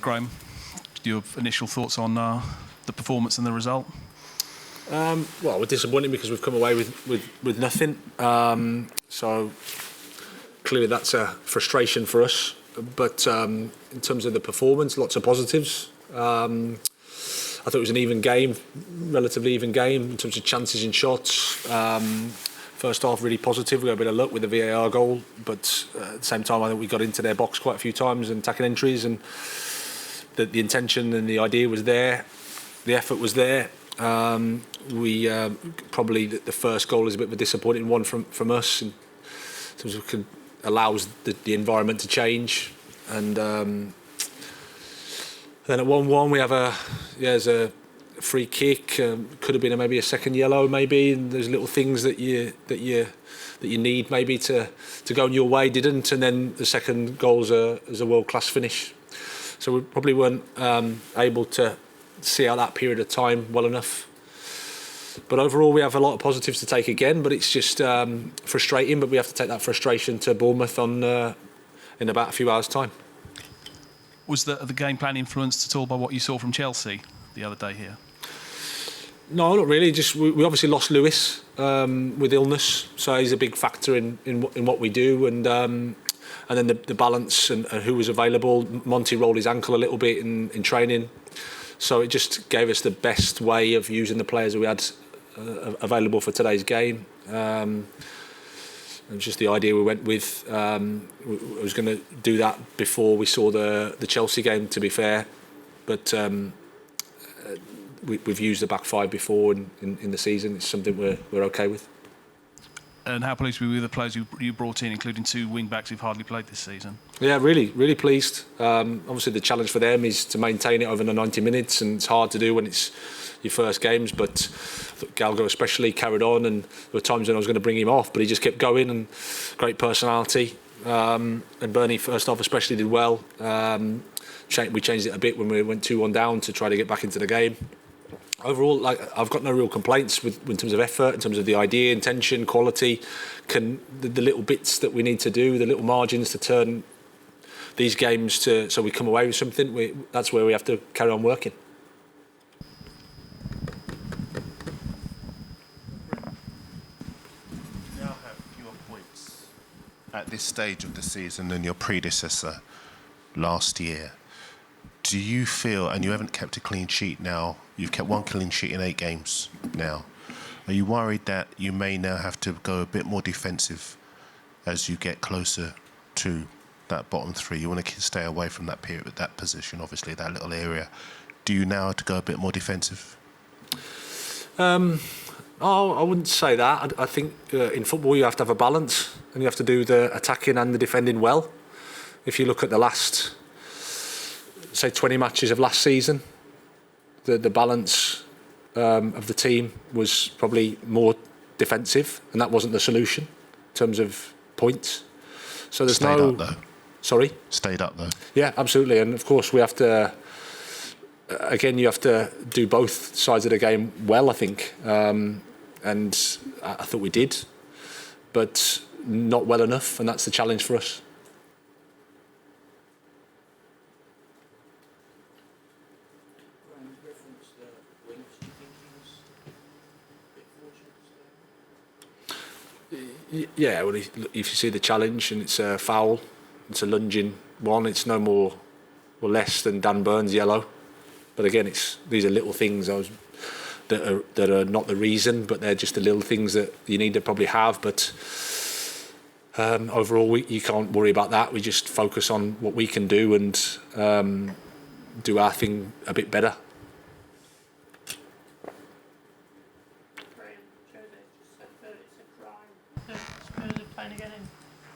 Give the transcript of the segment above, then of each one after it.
Graham, your initial thoughts on the performance and the result? Well, we're disappointed because we've come away with nothing. So clearly that's a frustration for us. But in terms of the performance, lots of positives. I thought it was an even game, relatively even game in terms of chances and shots. First half really positive. We got a bit of luck with the VAR goal, but at the same time I think we got into their box quite a few times and attacking entries, and the intention and the idea was there. The effort was there. We probably the first goal is a bit of a disappointing one from us in terms of allows the environment to change, and then at 1-1 we have there's a free kick. Could have been maybe a second yellow, maybe. And there's little things that you need maybe to go in your way, didn't. And then the second goal is a world-class finish. So we probably weren't able to see out that period of time well enough. But overall, we have a lot of positives to take again. But it's just frustrating. But we have to take that frustration to Bournemouth in about a few hours' time. Was the game plan influenced at all by what you saw from Chelsea the other day here? No, not really. Just we obviously lost Lewis with illness, so he's a big factor in what we do, and then the balance and who was available. Monty rolled his ankle a little bit in training, so it just gave us the best way of using the players that we had available for today's game. It was just the idea we went with. I was going to do that before we saw the Chelsea game, to be fair, but we've used the back five before in the season. It's something we're okay with. And how pleased were you with the players you brought in, including two wing-backs who've hardly played this season? Yeah, really pleased. Obviously the challenge for them is to maintain it over the 90 minutes, and it's hard to do when it's your first games, but Galgo especially carried on, and there were times when I was going to bring him off, but he just kept going, and great personality. And Bernie, first off, especially did well. We changed it a bit when we went 2-1 down to try to get back into the game. Overall, I've got no real complaints in terms of effort, in terms of the idea, intention, quality. The little bits that we need to do, the little margins to turn these games so we come away with something. That's where we have to carry on working. You now have fewer points at this stage of the season than your predecessor last year. Do you feel, and you haven't kept a clean sheet now, you've kept one clean sheet in 8 games now, are you worried that you may now have to go a bit more defensive as you get closer to that bottom 3? You want to stay away from that period, that position, obviously, that little area. Do you now have to go a bit more defensive? I wouldn't say that. I think in football you have to have a balance, and you have to do the attacking and the defending well. If you look at the last, say, 20 matches of last season, the balance of the team was probably more defensive, and that wasn't the solution in terms of points. So there's Stayed up though. Sorry? Stayed up though. Yeah, absolutely. And of course we have to, again, you have to do both sides of the game well, I think. And I thought we did, but not well enough, and that's the challenge for us. Yeah, well, if you see the challenge and it's a foul, it's a lunging one, it's no more or less than Dan Burns' yellow. But again, these are little things that are not the reason, but they're just the little things that you need to probably have. But overall, you can't worry about that. We just focus on what we can do and do our thing a bit better.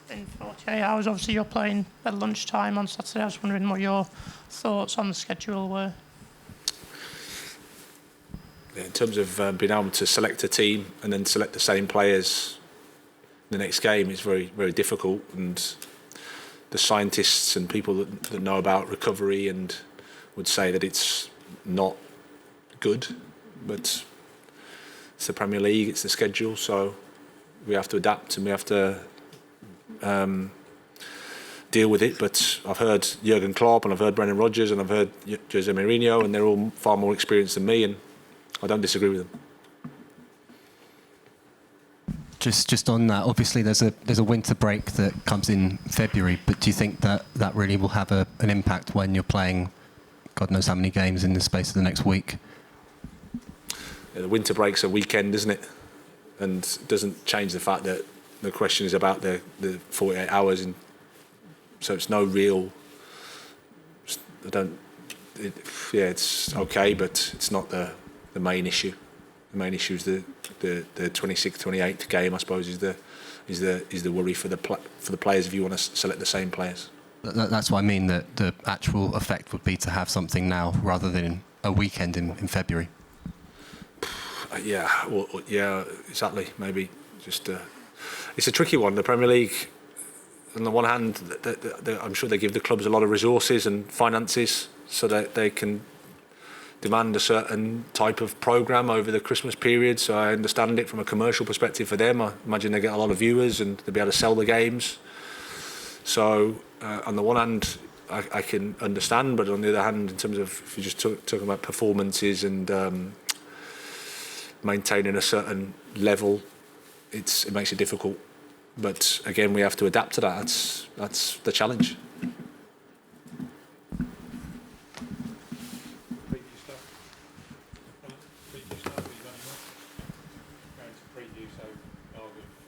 In 48 hours, obviously you're playing at lunchtime on Saturday. I was wondering what your thoughts on the schedule were. In terms of being able to select a team and then select the same players the next game is very, very difficult, and the scientists and people that know about recovery and would say that it's not good, but it's the Premier League, it's the schedule, so we have to adapt and we have to deal with it. But I've heard Jurgen Klopp and I've heard Brendan Rodgers and I've heard Jose Mourinho, and they're all far more experienced than me, and I don't disagree with them. Just on that, obviously there's a winter break that comes in February, but do you think that really will have an impact when you're playing God knows how many games in the space of the next week? Yeah, the winter break's a weekend, isn't it? And it doesn't change the fact that the question is about the 48 hours, and so it's no real. It's okay, but it's not the main issue. The main issue is the 26th, 28th game, I suppose, is the worry for the players if you want to select the same players. That's what I mean. That the actual effect would be to have something now rather than a weekend in February. Yeah, exactly. Maybe just it's a tricky one. The Premier League, on the one hand, I'm sure they give the clubs a lot of resources and finances so that they can demand a certain type of programme over the Christmas period. So I understand it from a commercial perspective for them. I imagine they get a lot of viewers and they'll be able to sell the games. So on the one hand, I can understand, but on the other hand, in terms of if you're just talking about performances and maintaining a certain level, it makes it difficult. But again, we have to adapt to that. That's the challenge.